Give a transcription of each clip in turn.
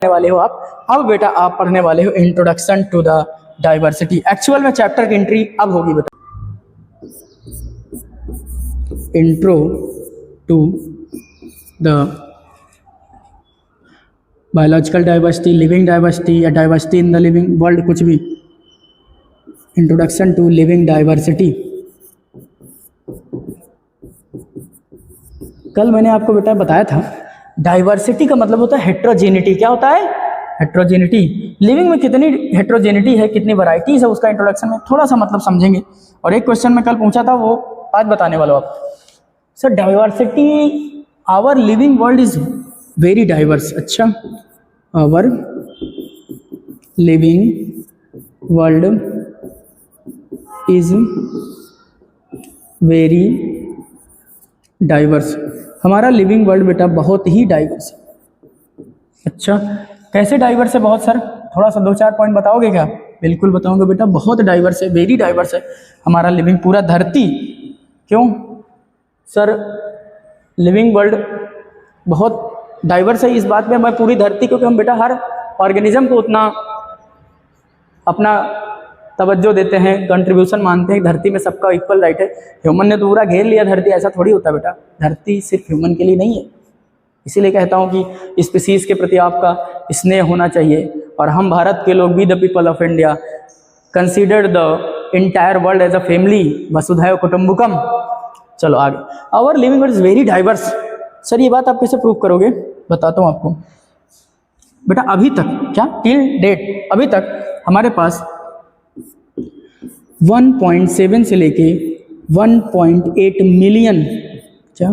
वाले हो आप। अब बेटा आप पढ़ने वाले हो introduction to the diversity. Actual में चैप्टर की एंट्री अब होगी बेटा, intro to the biological diversity, living diversity या diversity in the living world, कुछ भी। Introduction to living diversity. कल मैंने आपको बेटा बताया था डाइवर्सिटी का मतलब होता है हेट्रोजेनिटी। क्या होता है? हेट्रोजेनिटी। लिविंग में कितनी हेट्रोजेनिटी है, कितनी वैरायटीज है, उसका इंट्रोडक्शन में थोड़ा सा मतलब समझेंगे। और एक क्वेश्चन मैं कल पूछा था वो आज बताने वाला हूँ आपको। Sir diversity, our living world is very diverse. अच्छा, our living world is very diverse. हमारा लिविंग वर्ल्ड बेटा बहुत ही डाइवर्स है। अच्छा, कैसे डाइवर्स है बहुत सर? थोड़ा सा 2-4 पॉइंट बताओगे क्या? बिल्कुल बताऊंगा बेटा, बहुत डाइवर्स है, वेरी डाइवर्स है हमारा लिविंग पूरा धरती। क्यों सर? लिविंग वर्ल्ड बहुत डाइवर्स है इस बात में मैं पूरी धरती, क्योंकि हम बेटा हर ऑर्गेनिज्म को उतना अपना तवज्जो देते हैं, कंट्रीब्यूशन मानते हैं। धरती में सबका इक्वल राइट है। ह्यूमन ने तो पूरा घेर लिया धरती, ऐसा थोड़ी होता बेटा। धरती सिर्फ ह्यूमन के लिए नहीं है। इसीलिए कहता हूँ कि स्पीसीज के प्रति आपका स्नेह होना चाहिए। और हम भारत के लोग, we the people of India consider the entire world as a family, वसुधैव कुटुंबकम। चलो आगे। Our living world is very diverse. Sir ये बात आप कैसे प्रूव करोगे? बताता हूँ आपको बेटा। अभी तक क्या, टिल डेट अभी तक हमारे पास 1.7 से लेके 1.8 मिलियन, क्या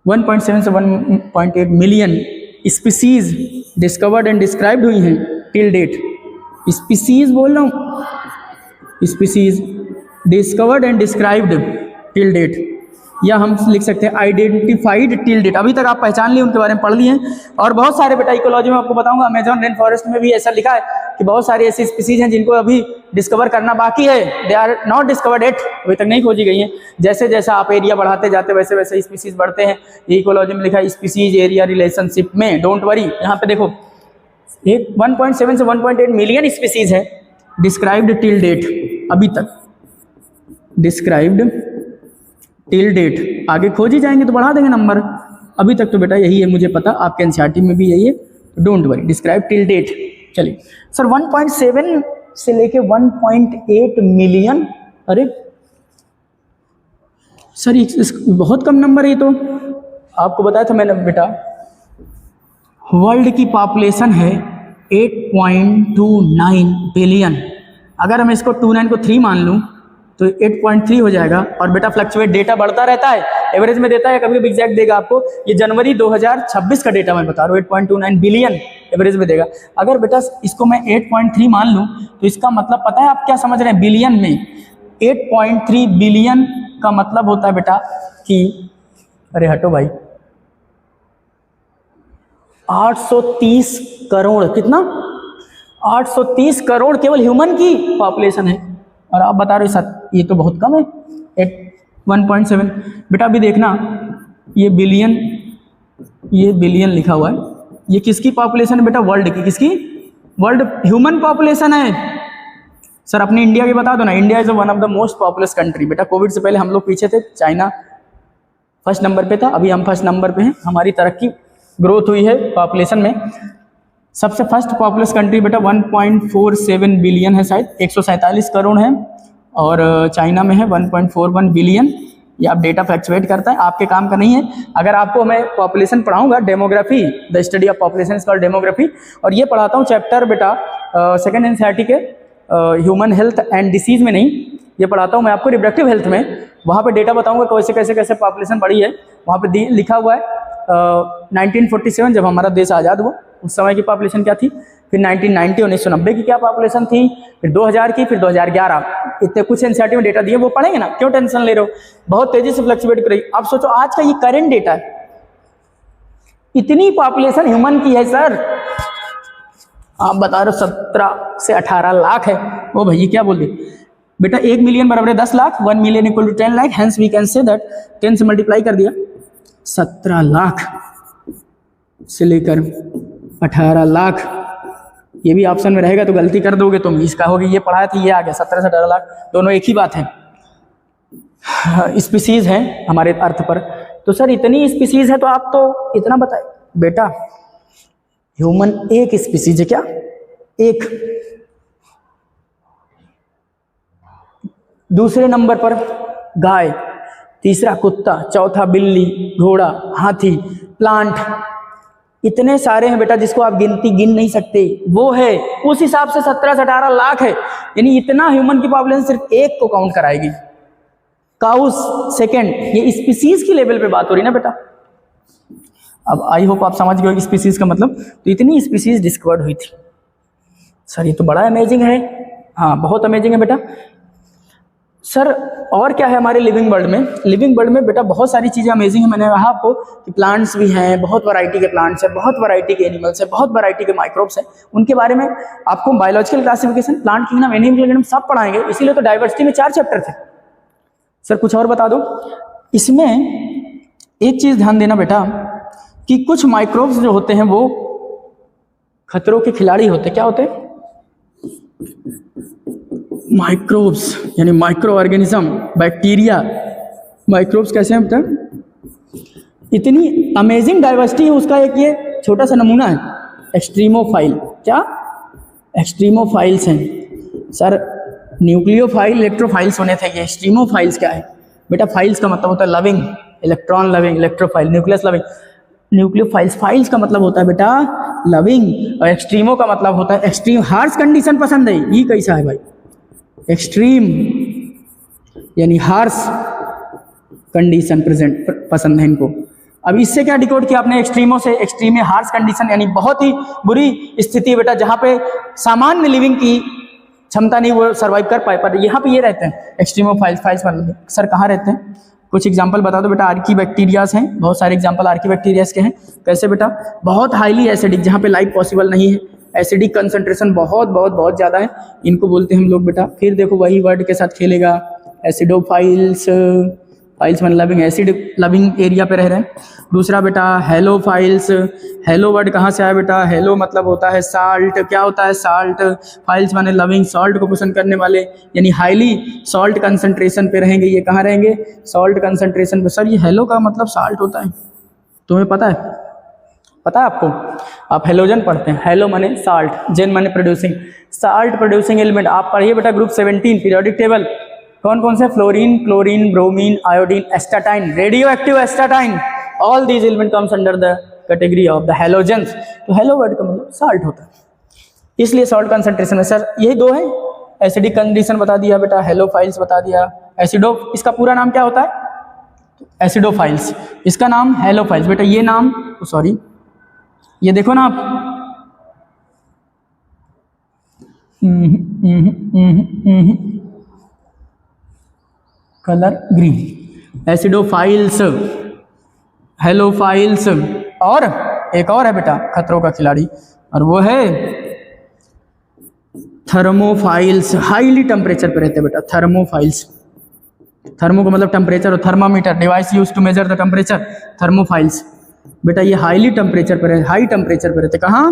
1.7 से 1.8 million species discovered and described हुई हैं टिल डेट। स्पीसीज बोल रहा हूँ, species discovered and described till date, या हम लिख सकते हैं आइडेंटिफाइड टिल डेट। अभी तक आप पहचान लिए, उनके बारे में पढ़ लिए हैं। और बहुत सारे बेटा इकोलॉजी में आपको बताऊंगा, अमेजॉन रेन फॉरेस्ट में भी ऐसा लिखा है कि बहुत सारी ऐसी स्पीसीज हैं जिनको अभी डिस्कवर करना बाकी है। They are not discovered yet, अभी तक नहीं खोजी गई हैं। जैसे जैसा आप एरिया बढ़ाते जाते वैसे वैसे स्पीसीज बढ़ते हैं। ये इकोलॉजी में लिखा है स्पीसीज एरिया रिलेशनशिप में। डोंट वरी, यहाँ पे देखो 1.7 से 1.8 मिलियन स्पीसीज है डिस्क्राइब्ड टिल डेट, अभी तक डिस्क्राइब्ड टिल डेट। आगे खोजी जाएंगे तो बढ़ा देंगे नंबर। अभी तक तो बेटा यही है, मुझे पता आपके एनसीईआरटी में भी यही है, don't worry. Describe till date. चलिए सर 1.7 से लेके 1.8 मिलियन, अरे सर बहुत कम नंबर है ये तो। आपको बताया था मैंने बेटा, वर्ल्ड की पॉपुलेशन है 8.29 बिलियन। अगर हम इसको 29 को 3 मान लूँ तो 8.3 हो जाएगा। और बेटा फ्लक्चुएट डेटा बढ़ता रहता है, एवरेज में देता है, कभी कभी एग्जैक्ट देगा आपको। ये जनवरी 2026 का डेटा मैं बता रहा हूँ, 8.29 बिलियन एवरेज में देगा। अगर बेटा इसको मैं 8.3 मान लूँ तो इसका मतलब पता है आप क्या समझ रहे हैं? बिलियन में 8.3 बिलियन का मतलब होता है बेटा कि, अरे हटो भाई, 830 करोड़। कितना? 830 करोड़ केवल ह्यूमन की पॉपुलेशन है। और आप बता रहे हो सर ये तो बहुत कम है 1.7। बेटा अभी देखना, ये बिलियन लिखा हुआ है, ये किसकी पॉपुलेशन है बेटा? वर्ल्ड की। किसकी? वर्ल्ड ह्यूमन पॉपुलेशन है। सर अपने इंडिया की बता दो ना। India is one of the most populous country. बेटा कोविड से पहले हम लोग पीछे थे, चाइना फर्स्ट नंबर पे था, अभी हम फर्स्ट नंबर पे हैं। हमारी तरक्की, ग्रोथ हुई है पॉपुलेशन में। सबसे फर्स्ट पॉपुलस कंट्री बेटा 1.47 बिलियन है, शायद 147 करोड़ है। और चाइना में है 1.41 बिलियन। ये आप डेटा फ्लक्चुएट करता है, आपके काम का नहीं है। अगर आपको मैं पॉपुलेशन पढ़ाऊंगा, demography, the study of population is called demography. और ये पढ़ाता हूँ चैप्टर बेटा सेकेंड एनसीईआरटी के ह्यूमन हेल्थ एंड डिसीज में नहीं, ये पढ़ाता हूँ मैं आपको रिप्रोडक्टिव हेल्थ में। वहाँ पे डेटा बताऊँगा कैसे कैसे कैसे पॉपुलेशन बढ़ी है। वहाँ पे लिखा हुआ है 1947 जब हमारा देश आज़ाद हुआ उस समय की पॉपुलेशन क्या थी, फिर 1990 1990 की क्या पॉपुलेशन थी, फिर 2000 की, फिर 2011। इतने कुछ एनसीईआरटी में डेटा दिए, वो पढ़ेंगे ना, क्यों टेंशन ले रहे हो? बहुत तेजी से फ्लक्चुएट कर रही है। आप सोचो आज का ये करंट डेटा है, इतनी पॉपुलेशन ह्यूमन की है सर। आप बता रहे हो 17 से 18 लाख है। ओ भैया क्या बोल रहे बेटा? 1 मिलियन बराबर है 10 lakh, 1 million equal to 10 lakh. Hence we can say that 10 से मल्टीप्लाई कर दिया 17 लाख। से लेकर 18 लाख, ये भी ऑप्शन में रहेगा तो गलती कर दोगे तुम, इसका होगी ये पढ़ाया था, ये आ गया 17 से 18 लाख, दोनों एक ही बात है। स्पीसीज है हमारे अर्थ पर। तो सर इतनी स्पीसीज है तो आप तो इतना बताए बेटा, ह्यूमन एक स्पीसीज है क्या? एक। दूसरे नंबर पर गाय, तीसरा कुत्ता, चौथा बिल्ली, घोड़ा, हाथी, प्लांट, इतने सारे हैं बेटा जिसको आप गिन नहीं सकते, वो है उस हिसाब से 17 से 18 लाख है, यानी इतना ह्यूमन की पॉपुलेशन सिर्फ एक को काउंट कराएगी। काउस सेकंड, ये स्पीसीज की लेवल पे बात हो रही ना बेटा। अब आई होप आप समझ गए स्पीसीज का मतलब। तो इतनी स्पीसीज डिस्कवर्ड हुई थी। सर ये तो बड़ा अमेजिंग है। हाँ बहुत अमेजिंग है बेटा। सर और क्या है हमारे लिविंग वर्ल्ड में? लिविंग वर्ल्ड में बेटा बहुत सारी चीज़ें अमेजिंग है। मैंने कहा आपको कि प्लांट्स भी हैं, बहुत वैरायटी के प्लांट्स हैं, बहुत वैरायटी के एनिमल्स हैं, बहुत वैरायटी के माइक्रोब्स हैं। उनके बारे में आपको biological classification, plant kingdom, animal kingdom सब पढ़ाएंगे, इसीलिए तो डाइवर्सिटी में 4 चैप्टर थे। सर कुछ और बता दो इसमें। एक चीज़ ध्यान देना बेटा कि कुछ माइक्रोब्स जो होते हैं वो खतरों के खिलाड़ी होते हैं। क्या होते हैं? माइक्रोब्स यानी माइक्रो ऑर्गेनिज्म, बैक्टीरिया। माइक्रोब्स कैसे हैं बेटा? इतनी अमेजिंग डाइवर्सिटी है उसका। एक ये छोटा सा नमूना है, एक्सट्रीमोफाइल। क्या? एक्सट्रीमोफाइल्स हैं सर। न्यूक्लियोफाइल, इलेक्ट्रोफाइल्स होने थे, ये एक्सट्रीमोफाइल्स क्या है बेटा? फाइल्स का मतलब होता है loving, electron loving, electrophile, nucleus loving. Nucleophiles, files का मतलब होता है बेटा लविंग, और एक्सट्रीमो का मतलब होता है एक्सट्रीम। हार्श कंडीशन पसंद है, ये कैसा है भाई? एक्सट्रीम यानी हार्श कंडीशन प्रेजेंट पसंद है इनको। अब इससे क्या डिकोड किया आपने? एक्सट्रीमो से। एक्सट्रीम में हार्श कंडीशन यानी बहुत ही बुरी स्थिति बेटा, जहां पे सामान्य लिविंग की क्षमता नहीं वो सर्वाइव कर पाए, पर यहाँ पे ये रहते हैं एक्सट्रीमोफाइल्स। फाइल्स मतलब सर कहाँ रहते हैं? कुछ एग्जांपल बता दो बेटा। आर्की बैक्टीरियाज हैं, बहुत सारे एग्जांपल आर्की बैक्टीरियाज के हैं। कैसे बेटा? बहुत हाईली एसिडिक, जहाँ पे लाइफ पॉसिबल नहीं है, एसिडिक कंसंट्रेशन बहुत बहुत बहुत ज़्यादा है, इनको बोलते हैं हम लोग बेटा। फिर देखो वही वर्ड के साथ खेलेगा, एसिडोफाइल्स। फाइल्स मतलब लविंग, एसिड लविंग एरिया पे रह रहे हैं। दूसरा बेटा हेलोफाइल्स। हेलो वर्ड कहाँ से आया बेटा? हेलो मतलब होता है साल्ट। क्या होता है? साल्ट। फाइल्स माने लविंग, सॉल्ट को पसंद करने वाले, यानी हाईली सॉल्ट कंसंट्रेशन पे रहेंगे। ये कहाँ रहेंगे? सॉल्ट कंसंट्रेशन पे। सर ये हेलो का मतलब साल्ट होता है, तुम्हें पता है? पता है आपको? आप हेलोजन पढ़ते हैं, हेलो माने साल्ट, जेन माने प्रोड्यूसिंग, साल्ट प्रोड्यूसिंग एलिमेंट। आप पढ़िए बेटा ग्रुप 17 पीरियोडिक टेबल, कौन कौन से? Fluorine, chlorine, bromine, iodine, एस्टाटाइन, radio active एस्टाटाइन, all these element comes under the category of the halogens. तो हेलो वर्ड का मतलब साल्ट होता है, इसलिए सॉल्ट कंसंट्रेशन है। सर यही दो है, एसिडिक कंडीशन बता दिया बेटा, हेलोफाइल्स बता दिया, एसिडो, इसका पूरा नाम क्या होता है? एसिडोफाइल्स, इसका नाम हेलोफाइल्स। बेटा ये नाम, सॉरी ये देखो ना आप, कलर ग्रीन, एसिडोफाइल्स, हेलोफाइल्स। और एक और है बेटा खतरों का खिलाड़ी, और वो है थर्मोफाइल्स। हाईली टेम्परेचर पे रहते हैं बेटा थर्मोफाइल्स। थर्मो का मतलब टेम्परेचर, और thermometer device use to measure the temperature. Thermophiles बेटा ये हाईली टेम्परेचर पर है, हाई टेम्परेचर पर रहते। कहाँ?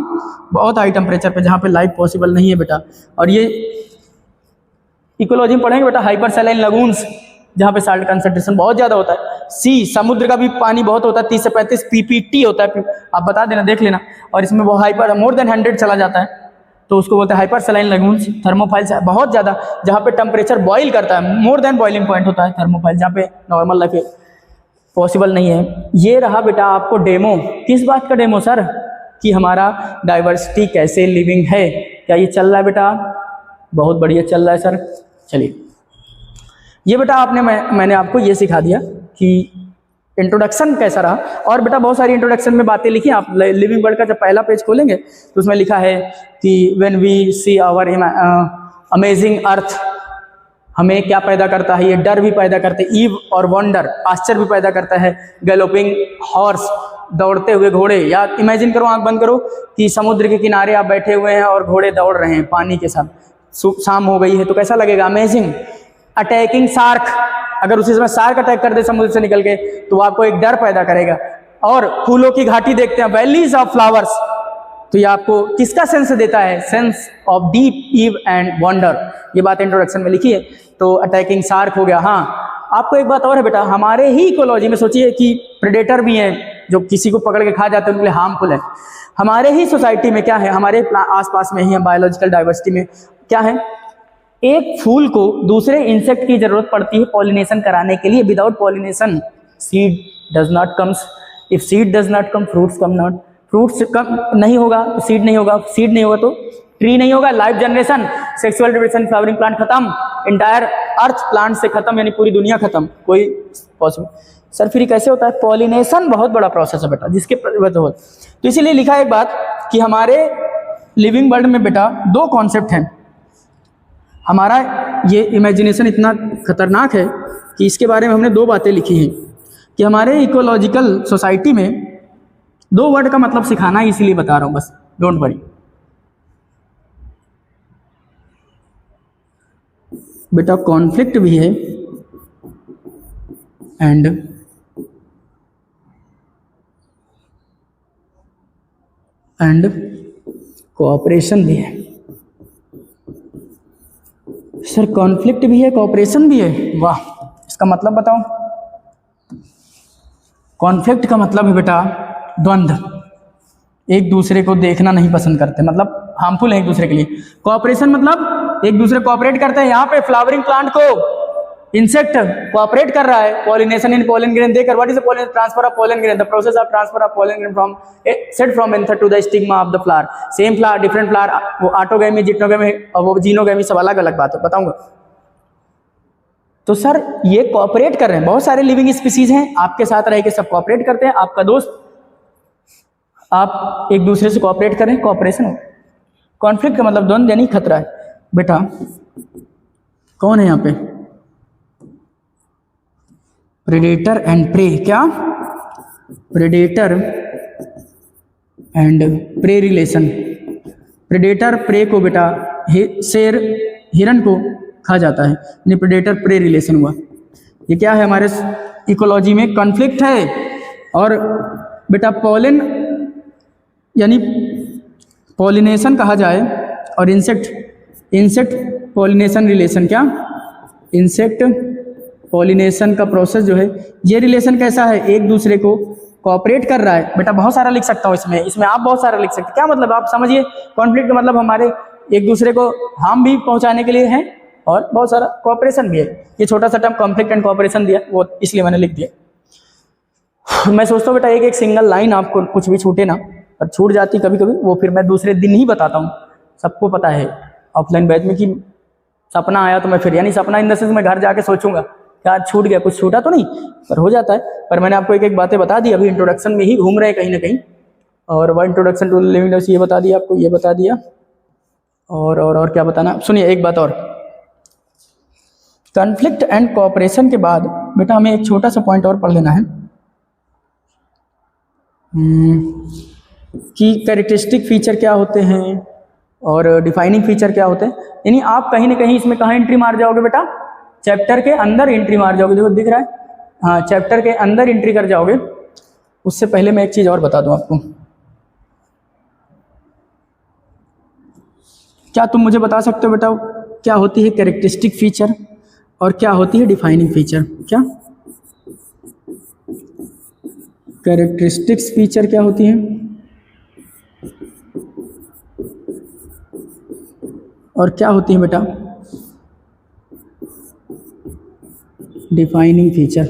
बहुत हाई टेम्परेचर पे, जहाँ पे लाइफ पॉसिबल नहीं है बेटा। और ये इकोलॉजी में पढ़ेंगे बेटा, हाइपर सैलाइन लगून्स, जहाँ पे साल्ट कंसंट्रेशन बहुत ज़्यादा होता है। सी, समुद्र का भी पानी बहुत होता है, 30 से 35 पीपीटी होता है, आप बता देना, देख लेना। और इसमें वो हाइपर मोर देन 100 चला जाता है, तो उसको बोलते हैं हाइपर सैलाइन लगून्स। थर्मोफाइल्स बहुत ज़्यादा, जहाँ पे टेम्परेचर बॉईल करता है, मोर देन बॉइलिंग पॉइंट होता है थर्मोफाइल, जहाँ पे नॉर्मल लाइफ पॉसिबल नहीं है। ये रहा बेटा आपको डेमो। किस बात का डेमो सर? कि हमारा डाइवर्सिटी कैसे लिविंग है। क्या ये चल रहा है बेटा? बहुत बढ़िया चल रहा है सर। चलिए ये बेटा आपने मैंने आपको ये सिखा दिया कि इंट्रोडक्शन कैसा रहा। और बेटा बहुत सारी इंट्रोडक्शन में बातें लिखी। आप लिविंग वर्ल्ड का जब पहला पेज खोलेंगे तो उसमें लिखा है कि when we see our amazing earth, हमें क्या पैदा करता है? ये डर भी पैदा करते हैं, ईव और वंडर, आश्चर्य भी पैदा करता है। गैलोपिंग हॉर्स, दौड़ते हुए घोड़े। या इमेजिन करो, आंख बंद करो कि समुद्र के किनारे आप बैठे हुए हैं और घोड़े दौड़ रहे हैं पानी के साथ, शाम हो गई है, तो कैसा लगेगा? अमेजिंग। अटैकिंग शार्क, अगर उसी समय शार्क अटैक कर दे समुद्र से निकल के तो आपको एक डर पैदा करेगा। और फूलों की घाटी देखते हैं, वैलीज ऑफ फ्लावर्स, तो ये आपको किसका सेंस देता है? Sense of deep awe and wonder. ये बात इंट्रोडक्शन में लिखी है। तो अटैकिंग शार्क हो गया। हाँ, आपको एक बात और है बेटा, हमारे ही इकोलॉजी में सोचिए कि प्रेडेटर भी हैं जो किसी को पकड़ के खा जाते हैं, उनके लिए हार्मफुल है। हमारे ही सोसाइटी में क्या है, हमारे आसपास में ही बायोलॉजिकल डाइवर्सिटी में क्या है, एक फूल को दूसरे इंसेक्ट की जरूरत पड़ती है पॉलिनेशन कराने के लिए। Without pollination seed does not comes, if seed does not come fruits come not, fruits come नहीं होगा तो सीड नहीं होगा, सीड नहीं होगा तो ट्री नहीं होगा, life generation, sexual reproduction, flowering plant खत्म, इंटायर अर्थ प्लांट से खत्म, यानी पूरी दुनिया खत्म, कोई पॉसिबल। सर फिर कैसे होता है? पॉलिनेशन बहुत बड़ा प्रोसेस है बेटा, जिसके वजह हो। तो इसीलिए लिखा है एक बात कि हमारे लिविंग वर्ल्ड में बेटा दो कॉन्सेप्ट हैं। हमारा ये इमेजिनेशन इतना खतरनाक है कि इसके बारे में हमने दो बातें लिखी हैं कि हमारे इकोलॉजिकल सोसाइटी में दो वर्ड का मतलब सिखाना है, इसीलिए बता रहा हूँ बस, डोंट वरी। बेटा कॉन्फ्लिक्ट भी है एंड कोऑपरेशन भी है। सर कॉन्फ्लिक्ट भी है, कोऑपरेशन भी है, वाह, इसका मतलब बताओ। कॉन्फ्लिक्ट का मतलब है बेटा द्वंद्व, एक दूसरे को देखना नहीं पसंद करते, मतलब हार्मफुल है एक दूसरे के लिए। कोऑपरेशन मतलब एक दूसरे कोऑपरेट करते हैं। यहाँ पे फ्लावरिंग प्लांट को इंसेक्ट कोऑपरेट कर रहा है, पॉलिनेशन इन पोलन ग्रेन देकर। What is the pollen? Transfer of pollen grain, the process of transfer of pollen grain from set from anther to the stigma of the flower. Same flower different flower, वो autogamy, geitonogamy और वो xenogamy, सब अलग अलग बात है, बताऊंगा। तो सर ये कोऑपरेट कर रहे हैं, बहुत सारे लिविंग स्पीसीज हैं, आपके साथ रह के सब कोऑपरेट करते हैं, आपका दोस्त, आप एक दूसरे से कोऑपरेट करें, कोऑपरेशन हो। कॉन्फ्लिक्ट का मतलब द्वंद्व यानी खतरा है। बेटा कौन है यहाँ पे? Predator and prey. क्या? Predator and prey relation. Predator prey को बेटा, शेर हिरन को खा जाता है, यानी प्रेडेटर प्रे रिलेशन हुआ। ये क्या है? हमारे इकोलॉजी में कॉन्फ्लिक्ट है। और बेटा पोलन यानी पॉलिनेशन कहा जाए, और इंसेक्ट पॉलिनेशन रिलेशन। क्या? इंसेक्ट पॉलिनेशन का प्रोसेस जो है, ये रिलेशन कैसा है? एक दूसरे को कोऑपरेट कर रहा है। बेटा बहुत सारा लिख सकता हूँ इसमें आप बहुत सारा लिख सकते हैं। क्या मतलब? आप समझिए, कॉन्फ्लिक्ट का मतलब हमारे एक दूसरे को हार्म भी पहुंचाने के लिए है और बहुत सारा कोऑपरेशन भी है। ये छोटा सा टर्म कॉन्फ्लिक्ट एंड कोऑपरेशन दिया, वो इसलिए मैंने लिख दिया। मैं सोचता हूँ बेटा एक सिंगल लाइन आपको कुछ भी छूटे ना, और छूट जाती कभी कभी, वो फिर मैं दूसरे दिन ही बताता हूँ। सबको पता है ऑफलाइन बैच में कि सपना आया तो मैं फिर, यानी सपना इन द सेंस मैं घर जाके सोचूंगा क्या छूट गया, कुछ छूटा तो नहीं, पर हो जाता है। पर मैंने आपको एक एक बातें बता दी, अभी इंट्रोडक्शन में ही घूम रहे हैं कहीं ना कहीं। और वह इंट्रोडक्शन टू लिविंग ये बता दिया आपको, ये बता दिया। और क्या बताना, सुनिए एक बात और। कॉन्फ्लिक्ट एंड कोऑपरेशन के बाद बेटा हमें एक छोटा सा पॉइंट और पढ़ लेना है कि कैरेक्टरिस्टिक फीचर क्या होते हैं और डिफाइनिंग फीचर क्या होते हैं। यानी आप कहीं ना कहीं इसमें कहाँ एंट्री मार जाओगे बेटा? चैप्टर के अंदर एंट्री मार जाओगे। देखो दिख रहा है, हाँ, चैप्टर के अंदर एंट्री कर जाओगे। उससे पहले मैं एक चीज़ और बता दूं आपको। क्या तुम मुझे बता सकते हो बेटा क्या होती है कैरेक्टरिस्टिक फीचर और क्या होती है डिफाइनिंग फीचर? क्या कैरेक्टरिस्टिक्स फीचर क्या होती है और क्या होती है बेटा डिफाइनिंग फीचर?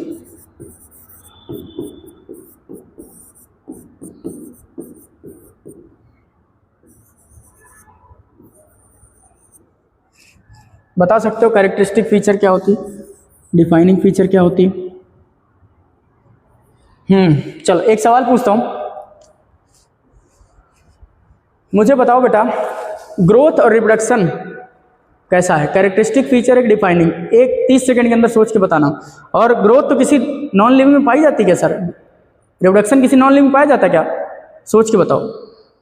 बता सकते हो कैरेक्टरिस्टिक फीचर क्या होती है, डिफाइनिंग फीचर क्या होती है? चलो एक सवाल पूछता हूं, मुझे बताओ बेटा ग्रोथ और रिप्रोडक्शन कैसा है? कैरेक्टरिस्टिक फीचर एक डिफाइनिंग, एक 30 सेकंड के अंदर सोच के बताना। और ग्रोथ तो किसी नॉन लिविंग में पाई जाती है क्या सर? रिप्रोडक्शन किसी नॉन लिविंग में पाया जाता है क्या? सोच के बताओ।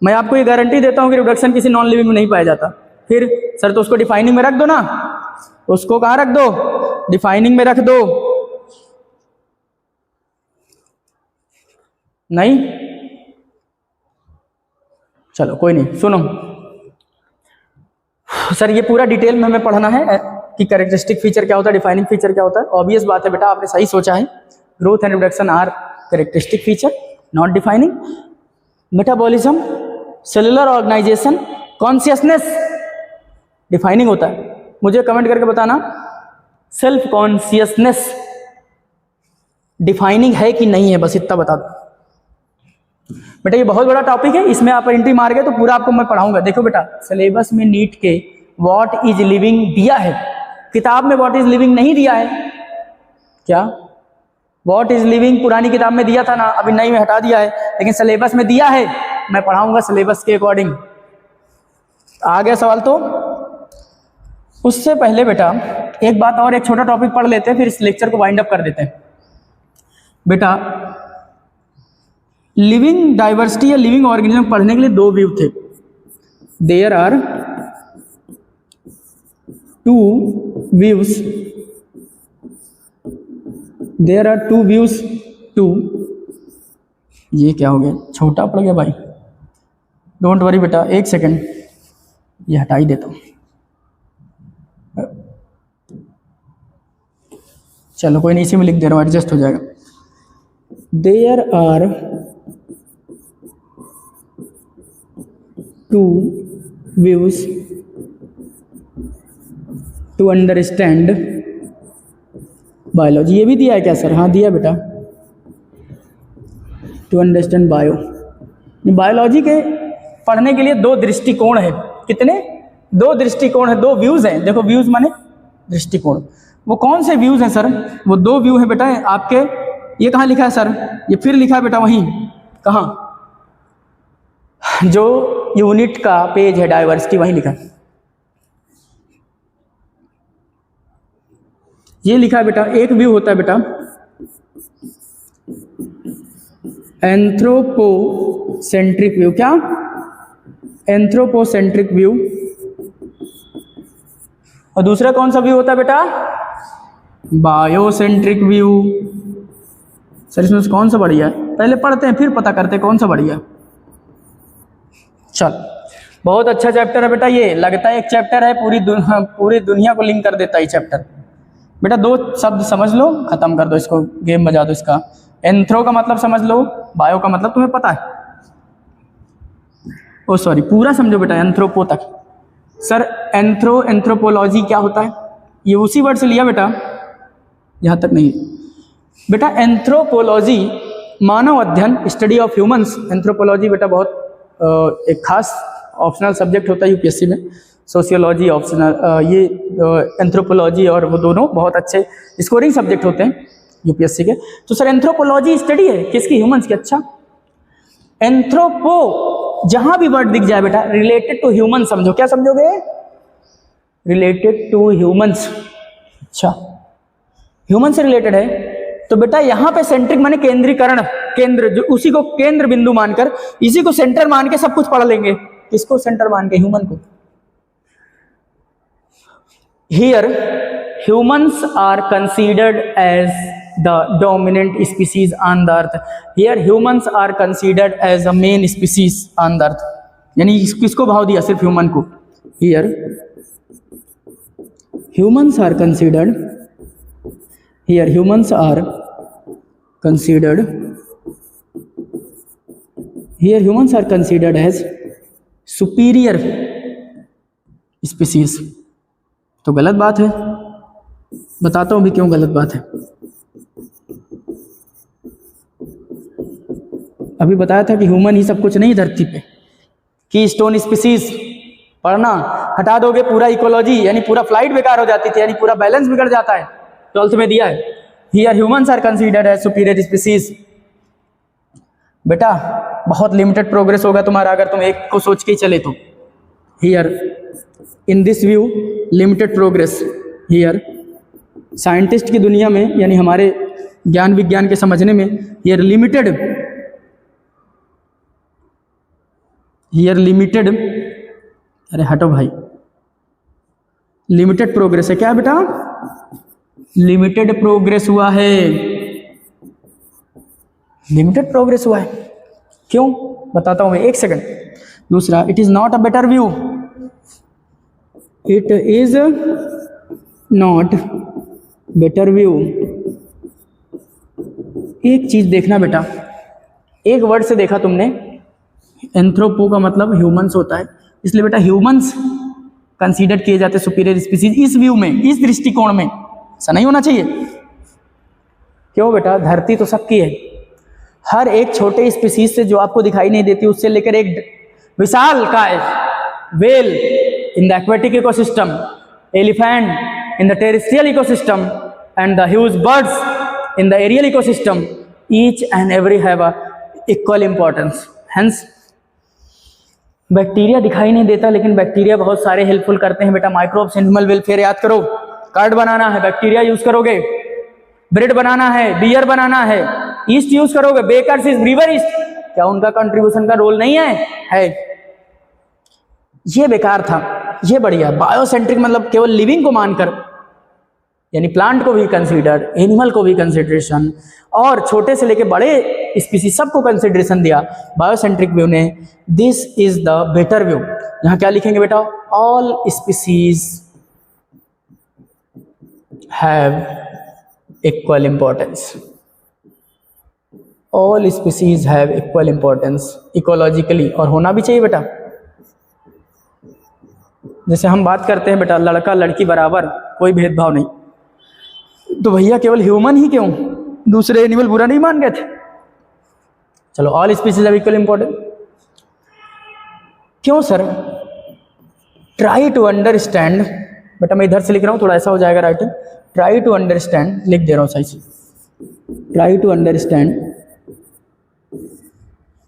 मैं आपको ये गारंटी देता हूँ कि रिप्रोडक्शन किसी नॉन लिविंग में नहीं पाया जाता। फिर सर तो उसको डिफाइनिंग में रख दो ना, उसको कहाँ रख दो? डिफाइनिंग में रख दो। नहीं, चलो कोई नहीं, सुनो सर, ये पूरा डिटेल में हमें पढ़ना है कि कैरेक्टरिस्टिक फीचर क्या होता है, डिफाइनिंग फीचर क्या होता है। ऑब्वियस बात है बेटा, आपने सही सोचा है, growth and reduction are characteristic feature not defining. Metabolism, cellular organization, consciousness defining होता है। मुझे कमेंट करके बताना सेल्फ कॉन्शियसनेस डिफाइनिंग है कि नहीं है, बस इतना बता दो बेटा। ये बहुत बड़ा टॉपिक है, इसमें आप एंट्री मार गए तो पूरा आपको मैं पढ़ाऊंगा। देखो बेटा, सिलेबस में नीट के व्हाट इज लिविंग दिया है, किताब में व्हाट इज लिविंग नहीं दिया है। क्या व्हाट इज लिविंग पुरानी किताब में दिया था ना, अभी नई में हटा दिया है, लेकिन सिलेबस में दिया है। मैं पढ़ाऊंगा सिलेबस के अकॉर्डिंग। आ गया सवाल? तो उससे पहले बेटा एक बात और, एक छोटा टॉपिक पढ़ लेते हैं, फिर इस लेक्चर को वाइंड अप कर देते हैं। बेटा लिविंग डाइवर्सिटी या लिविंग ऑर्गेनिज्म पढ़ने के लिए दो व्यू थे। There are two views, there are two views to, ये क्या हो गया, छोटा पड़ गया भाई, डोंट वरी बेटा, एक सेकेंड ये हटा ही देता हूं। चलो कोई नहीं, इसी में लिख दे रहा हूं, एडजस्ट हो जाएगा। There are two views to understand biology. ये भी दिया है क्या सर? हाँ दिया बेटा, टू अंडरस्टैंड बायो। बायोलॉजी के पढ़ने के लिए दो दृष्टिकोण है। कितने? दो दृष्टिकोण है, दो व्यूज हैं। देखो व्यूज माने दृष्टिकोण। वो कौन से व्यूज हैं सर? वो दो व्यू है बेटा आपके। ये कहाँ लिखा है सर? ये फिर लिखा है बेटा वहीं, कहाँ, जो यूनिट का पेज है डाइवर्सिटी, वहीं लिखा है। ये लिखा है बेटा, एक व्यू होता है बेटा एंथ्रोपोसेंट्रिक व्यू। क्या? Anthropocentric view. और दूसरा कौन सा व्यू होता है बेटा? Biocentric view. सर इसमें से कौन सा बढ़िया है? पहले पढ़ते हैं फिर पता करते हैं कौन सा बढ़िया है। चल, बहुत अच्छा चैप्टर है बेटा ये, लगता है एक चैप्टर है, पूरी दुनिया को लिंक कर देता है ये चैप्टर। बेटा दो शब्द समझ लो, खत्म कर दो इसको, गेम बजा दो इसका। एंथ्रो का मतलब समझ लो, बायो का मतलब तुम्हें पता है। ओ सॉरी, पूरा समझो बेटा, एंथ्रोपो तक। सर एंथ्रोपोलॉजी क्या होता है? ये उसी वर्ड से लिया बेटा, यहाँ तक नहीं बेटा। एंथ्रोपोलॉजी मानव अध्ययन, स्टडी ऑफ ह्यूमंस। एंथ्रोपोलॉजी बेटा बहुत एक खास ऑप्शनल सब्जेक्ट होता है यूपीएससी में। सोशियोलॉजी ऑप्शनल, ये एंथ्रोपोलॉजी और वो दोनों बहुत अच्छे स्कोरिंग सब्जेक्ट होते हैं यूपीएससी के। तो सर एंथ्रोपोलॉजी स्टडी है किसकी? ह्यूमंस की। अच्छा, एंथ्रोपो जहां भी वर्ड दिख जाए बेटा रिलेटेड टू ह्यूमन समझो। क्या समझोगे? Related to humans. अच्छा, ह्यूमन से रिलेटेड है तो बेटा यहां पे सेंट्रिक माने केंद्रीकरण, केंद्र, जो उसी को केंद्र बिंदु मानकर, इसी को सेंटर मान के सब कुछ पढ़ लेंगे। किसको सेंटर मान के? ह्यूमन को। Here humans are considered as the dominant species on the earth. Here humans are considered as a main species on the earth. यानी किसको भाव दिया? सिर्फ ह्यूमन को। Here humans are considered, here humans are considered, here humans are considered as superior species। तो गलत बात है, बताता हूं भी क्यों गलत बात है। अभी बताया था कि ह्यूमन ही सब कुछ नहीं धरती पे, की स्टोन स्पीसीज पढ़ना हटा दोगे पूरा इकोलॉजी, यानी पूरा फ्लाइट बेकार हो जाती थी, यानी पूरा बैलेंस बिगड़ जाता है। 12th में दिया है, here humans are considered as superior species. बेटा बहुत लिमिटेड प्रोग्रेस होगा तुम्हारा अगर तुम एक को सोच के ही चले तो। Here in this view limited progress. Here scientist की दुनिया में, यानी हमारे ज्ञान विज्ञान के समझने में, हियर लिमिटेड, हियर लिमिटेड, अरे हटो भाई, लिमिटेड प्रोग्रेस है। क्या बेटा? लिमिटेड प्रोग्रेस हुआ है। लिमिटेड प्रोग्रेस हुआ है। क्यों, बताता हूं मैं, एक सेकंड। दूसरा, it is not a better view, it is not better view. एक चीज देखना बेटा, एक वर्ड से देखा तुमने, एंथ्रोपो का मतलब ह्यूमंस होता है, इसलिए बेटा ह्यूमंस कंसीडर किए जाते सुपीरियर स्पीसीज इस व्यू में, इस दृष्टिकोण में। ऐसा नहीं होना चाहिए। क्यों बेटा, धरती तो सबकी है, हर एक छोटे स्पीसीज से जो आपको दिखाई नहीं देती, उससे लेकर एक विशाल काय, whale in the aquatic ecosystem, elephant in the terrestrial ecosystem and the huge birds in the aerial ecosystem, each and every have a equal importance. Hence bacteria दिखाई नहीं देता, लेकिन बैक्टीरिया बहुत सारे हेल्पफुल करते हैं बेटा। माइक्रोब्स, एनिमल वेलफेयर याद करो, कार्ड बनाना है बैक्टीरिया यूज करोगे, ब्रेड बनाना है, बियर बनाना है, ईस्ट यूज करोगे, बेकर्स ईस्ट, ब्रीवर ईस्ट, क्या उनका कंट्रीब्यूशन का रोल नहीं है? ये बेकार था, ये बढ़िया। बायोसेंट्रिक मतलब केवल लिविंग को मानकर, यानी प्लांट को भी कंसीडर, एनिमल को भी कंसिडरेशन, और छोटे से लेके बड़े स्पीसीज सबको कंसिडरेशन दिया बायोसेंट्रिक व्यू ने। This is the better view. यहां क्या लिखेंगे बेटा? All species have equal importance, all species have equal importance ecologically, और होना भी चाहिए बेटा। जैसे हम बात करते हैं बेटा लड़का लड़की बराबर, कोई भेदभाव नहीं, तो भैया केवल ह्यूमन ही क्यों, दूसरे एनिमल बुरा नहीं मान गए थे? चलो, all species have equal importance क्यों सर? ट्राई टू अंडरस्टैंड, बेटा मैं इधर से लिख रहा हूं, थोड़ा ऐसा हो जाएगा राइटिंग। ट्राई टू अंडरस्टैंड, लिख दे रहा हूं सही से। Try to understand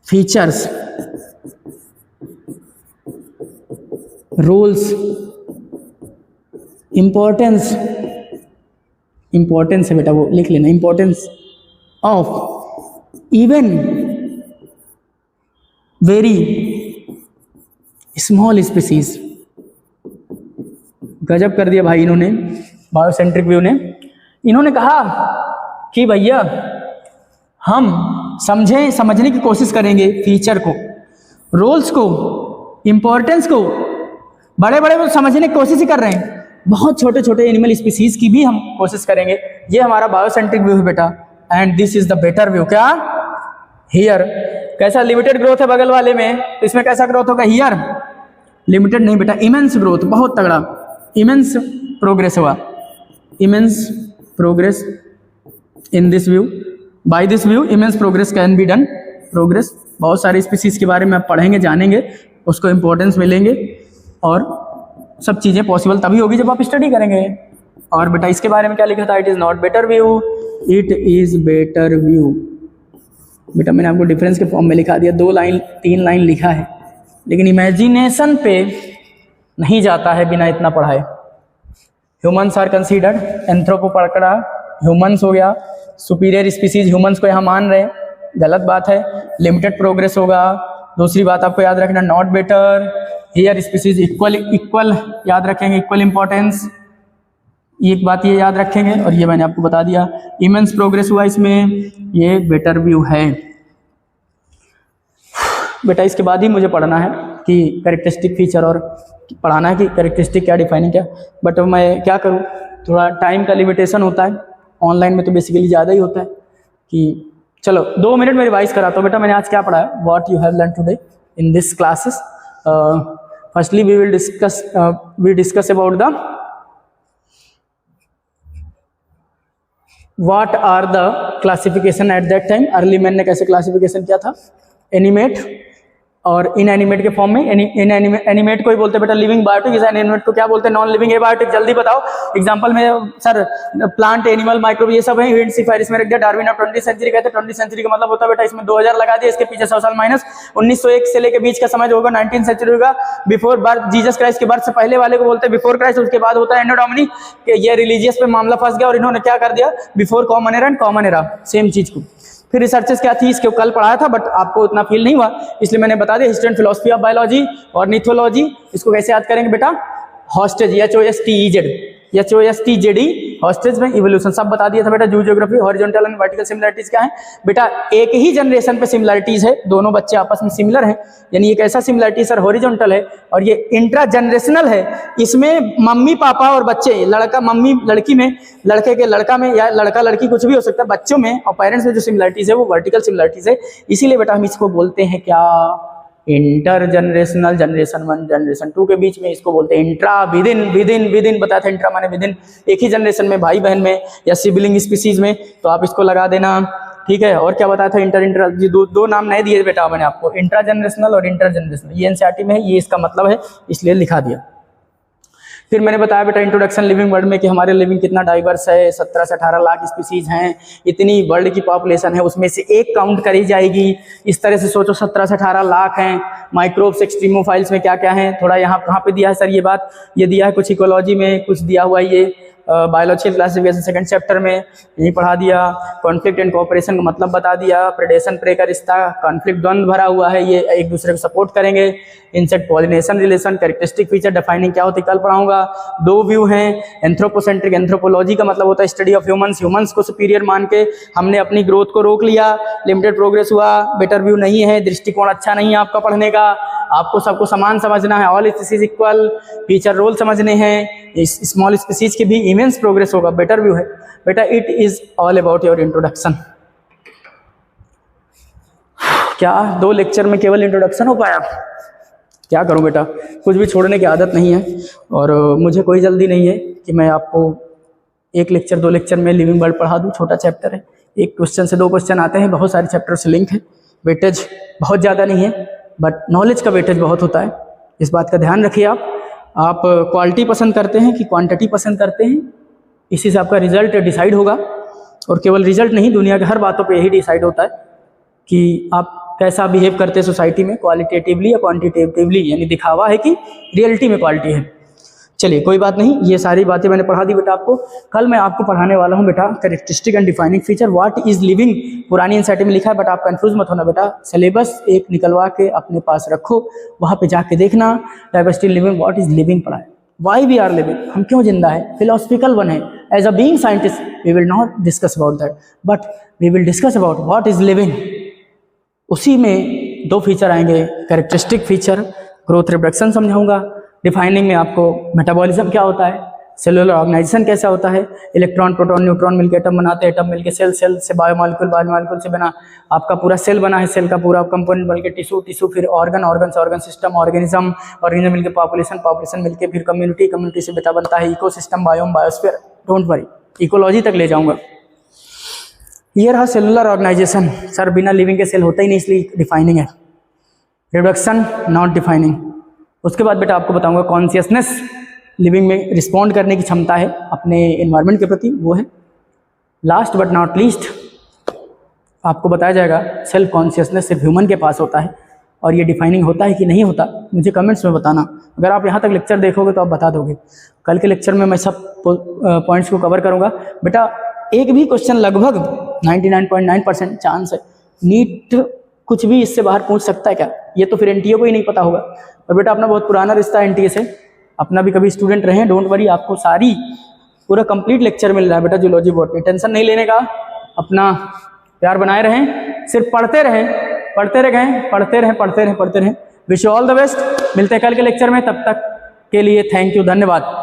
features, rules, importance, importance है बेटा वो लिख लेना, importance of even very small species. गजब कर दिया भाई इन्होंने, बायोसेंट्रिक व्यू ने। इन्होंने कहा कि भैया हम समझने की कोशिश करेंगे फीचर को, रोल्स को, इंपॉर्टेंस को, बड़े बड़े समझने की कोशिश ही कर रहे हैं, बहुत छोटे छोटे एनिमल स्पीसीज की भी हम कोशिश करेंगे। ये हमारा बायोसेंट्रिक व्यू है बेटा, and this is the better view. क्या हियर? कैसा लिमिटेड ग्रोथ है बगल वाले में, तो इसमें कैसा ग्रोथ होगा? हियर लिमिटेड नहीं बेटा, इमेंस ग्रोथ, बहुत तगड़ा, इमेंस प्रोग्रेस हुआ, immense progress in this view. By this view immense progress can be done. Progress, बहुत सारे स्पीसीज के बारे में आप पढ़ेंगे, जानेंगे, उसको इंपॉर्टेंस मिलेंगे, और सब चीज़ें पॉसिबल तभी होगी जब आप स्टडी करेंगे। और बेटा इसके बारे में क्या लिखा था? It is not better view, it is better view. बेटा मैंने आपको डिफरेंस के फॉर्म में लिखा दिया, 2 लाइन 3 लाइन लिखा है, लेकिन इमेजिनेशन पे नहीं जाता है बिना इतना पढ़ाए। ह्यूमन्स आर कंसीडर्ड, एंथ्रोपो पकड़ा, ह्यूमन्स हो गया, सुपीरियर स्पीसीज ह्यूमन्स को यहाँ मान रहे हैं, गलत बात है। लिमिटेड प्रोग्रेस होगा। दूसरी बात आपको याद रखना, not better, here species equal, equal याद रखेंगे, इक्वल इंपॉर्टेंस, एक बात ये याद रखेंगे, और ये मैंने आपको बता दिया। इमेंस प्रोग्रेस हुआ इसमें, ये बेटर व्यू है। बेटा इसके बाद ही मुझे पढ़ना है कि कैरेक्टरिस्टिक फीचर, और पढ़ाना है कि कैरेक्टरिस्टिक क्या, डिफाइनिंग क्या, बट मैं क्या करूँ, थोड़ा टाइम का लिमिटेशन होता है, ऑनलाइन में तो बेसिकली ज़्यादा ही होता है कि चलो 2 मिनट में रिवाइज कराता हूँ। बेटा मैंने आज क्या पढ़ा है, what you have learn today in this classes. Firstly we will discuss about the what are the classification at that time. Early man ने कैसे क्लासिफिकेशन किया था, एनिमेट और इनएनिमेट के फॉर्म में। एनिमेट को ही बोलते हैं बेटा लिविंग बायोटिक, इस एनिमेट को क्या बोलते हैं, नॉन लिविंग एबायोटिक। जल्दी बताओ एग्जांपल में सर, प्लांट, एनिमल, माइक्रोब, ये सब है। इवेंट्स इसमें रख दिया। डार्विन ऑफ 20th सेंचुरी कहते हैं। 20th सेंचुरी का मतलब होता है बेटा इसमें 2000 लगा दिया, इसके पीछे 100 साल माइनस 1901 से लेके बीच का समय जो होगा 19th सेंचुरी होगा। बिफोर बर्थ जीसस क्राइस्ट के बर्थ से पहले वाले को बोलते हैं बिफोर क्राइस्ट। उसके बाद होता है एनो डोमिनी, ये रिलीजियस पे मामला फंस गया और इन्होंने क्या कर दिया, before common era and common era, same चीज को। फिर रिसर्चेस क्या थी, इसके कल पढ़ाया था बट आपको इतना फील नहीं हुआ, इसलिए मैंने बता दिया। History and philosophy of biology और निथोलॉजी, इसको कैसे याद करेंगे बेटा, हॉस्टेज, HOSTEZ, HOSTZE हॉस्टेज में इवोल्यूशन सब बता दिया था बेटा। जू geography, horizontal and vertical similarities क्या है बेटा, एक ही जनरेशन पे सिमिलरिटीज है, दोनों बच्चे आपस में सिमिलर हैं, यानी एक ऐसा सिमिलरिटी सर हॉरिजॉन्टल है और ये इंट्रा जनरेशनल है। इसमें मम्मी पापा और बच्चे, लड़का मम्मी लड़की में, लड़के के लड़का में, या लड़का लड़की कुछ भी हो सकता है, बच्चों में और पेरेंट्स में जो सिमिलरिटीज है वो वर्टिकल सिमिलरिटीज है। इसीलिए बेटा हम इसको बोलते हैं क्या, इंटर जनरेशनल, जनरेशन 1 जनरेशन 2 के बीच में इसको बोलते हैं इंट्रा। विदिन बताया था, इंट्रा माने विदिन, एक ही जनरेशन में, भाई बहन में या सिबलिंग स्पीसीज में, तो आप इसको लगा देना, ठीक है। और क्या बताया था, इंटर दो नाम नहीं दिए बेटा मैंने आपको, इंट्रा जनरेशनल और इंटर जनरेशनल, ये एनसीईआरटी में है, ये इसका मतलब है, इसलिए लिखा दिया। फिर मैंने बताया बेटा इंट्रोडक्शन लिविंग वर्ल्ड में कि हमारे लिविंग कितना डाइवर्स है, 17 से 18 लाख स्पीसीज हैं, इतनी वर्ल्ड की पॉपुलेशन है, उसमें से एक काउंट करी जाएगी। इस तरह से सोचो 17 से 18 लाख हैं। माइक्रोब्स एक्सट्रीमोफाइल्स में क्या क्या है, थोड़ा यहाँ कहाँ पे दिया है सर ये बात, ये दिया है कुछ इकोलॉजी में, कुछ दिया हुआ है ये बायोलॉजिकल क्लासिफिकेशन सेकंड चैप्टर में, यही पढ़ा दिया। कॉन्फ्लिक्ट एंड कोऑपरेशन का मतलब बता दिया। प्रेडेशन प्रे का रिश्ता, कॉन्फ्लिक्ट द्वंद्व भरा हुआ है, ये एक दूसरे को सपोर्ट करेंगे। Insect pollination relation, characteristic feature, defining क्या होती है कल पढ़ाऊंगा। 2 व्यू हैं, एंथ्रोपोसेंट्रिक, एंथ्रोपोलॉजी का मतलब होता है स्टडी ऑफ ह्यूमंस को सुपीरियर मान के हमने अपनी ग्रोथ को रोक लिया, लिमिटेड प्रोग्रेस हुआ, बेटर व्यू नहीं है, दृष्टिकोण अच्छा नहीं है आपका पढ़ने का, आपको सबको समान समझना है, all species equal, feature role समझने हैं, इस स्मॉल स्पीसीज की भी इमेंस प्रोग्रेस होगा, बेटर व्यू है बेटा। It is all about your introduction. क्या 2 लेक्चर में केवल इंट्रोडक्शन हो पाया? क्या करूं बेटा, कुछ भी छोड़ने की आदत नहीं है और मुझे कोई जल्दी नहीं है कि मैं आपको 1 लेक्चर 2 लेक्चर में लिविंग वर्ल्ड पढ़ा दूं। छोटा चैप्टर है, 1 क्वेश्चन से 2 क्वेश्चन आते हैं, बहुत सारे चैप्टर से लिंक है, वेटेज बहुत ज़्यादा नहीं है, बट नॉलेज का वेटेज बहुत होता है, इस बात का ध्यान रखिए। आप क्वालिटी पसंद करते हैं कि क्वांटिटी पसंद करते हैं, इसी से आपका रिजल्ट डिसाइड होगा। और केवल रिजल्ट नहीं, दुनिया के हर बातों पे यही डिसाइड होता है कि आप कैसा बिहेव करते हैं सोसाइटी में, क्वालिटेटिवली या क्वांटिटेटिवली, यानी दिखावा है कि रियलिटी में क्वालिटी है। चलिए कोई बात नहीं, ये सारी बातें मैंने पढ़ा दी बेटा आपको। कल मैं आपको पढ़ाने वाला हूँ बेटा characteristic and defining feature, what is living. पुरानी एनसीईआरटी में लिखा है, बट आप कंफ्यूज मत होना बेटा, सिलेबस एक निकलवा के अपने पास रखो, वहाँ पे जाके देखना diversity living, what is living पढ़ा है। वाई वी आर लिविंग, हम क्यों जिंदा है, फिलोसफिकल वन है। As a being scientist we will not discuss about that, but we will discuss about what is living. उसी में 2 फीचर आएंगे, कैरेक्टरिस्टिक फीचर, ग्रोथ रिडक्शन समझाऊंगा, डिफाइनिंग में आपको मेटाबॉलिज्म क्या होता है, सेलुलर ऑर्गेनाइजेशन कैसा होता है, इलेक्ट्रॉन प्रोटॉन न्यूट्रॉन मिलकर एटम बनाते हैं, एटम मिलकर सेल, सेल से बायोमॉलिक्यूल, बायोमॉलिक्यूल से बना आपका पूरा सेल बना है, सेल का पूरा कंपोनेंट मिलकर टिश्यू, टिश्यू फिर ऑर्गन, ऑर्गन से ऑर्गन सिस्टम, ऑर्गेनिज्म, ऑर्गेनिज्म मिलकर पॉपुलेशन, पॉपुलेशन मिलकर फिर कम्युनिटी, कम्युनिटी से बेटा बनता है ecosystem, biome, biosphere. Don't worry, ecology तक ले जाऊंगा। ये रहा सेलुलर ऑर्गेनाइजेशन, सर बिना लिविंग के सेल होता ही नहीं, इसलिए डिफाइनिंग है। Reduction not defining. उसके बाद बेटा आपको बताऊंगा कॉन्शियसनेस, लिविंग में रिस्पॉन्ड करने की क्षमता है अपने एनवायरनमेंट के प्रति, वो है। लास्ट बट नॉट लीस्ट आपको बताया जाएगा सेल्फ कॉन्शियसनेस सिर्फ ह्यूमन के पास होता है, और ये डिफाइनिंग होता है कि नहीं होता, मुझे कमेंट्स में बताना। अगर आप यहाँ तक लेक्चर देखोगे तो आप बता दोगे। कल के लेक्चर में मैं सब पॉइंट्स को कवर करूँगा बेटा। एक भी क्वेश्चन, लगभग 99.9% चांस है, नीट कुछ भी इससे बाहर पूछ सकता है क्या, ये तो फिर एनटीए को ही नहीं पता होगा। और बेटा अपना बहुत पुराना रिश्ता है एनटीए से, अपना भी कभी स्टूडेंट रहे, डोंट वरी, आपको सारी पूरा कंप्लीट लेक्चर मिल रहा है बेटा जूलॉजी बॉटनी, टेंशन नहीं लेने का, अपना प्यार बनाए रहें, सिर्फ पढ़ते रहें, पढ़ते रहें, पढ़ते रहें, पढ़ते रहें, पढ़ते रहें। Wish you all the best, मिलते हैं कल के लेक्चर में, तब तक के लिए थैंक यू, धन्यवाद।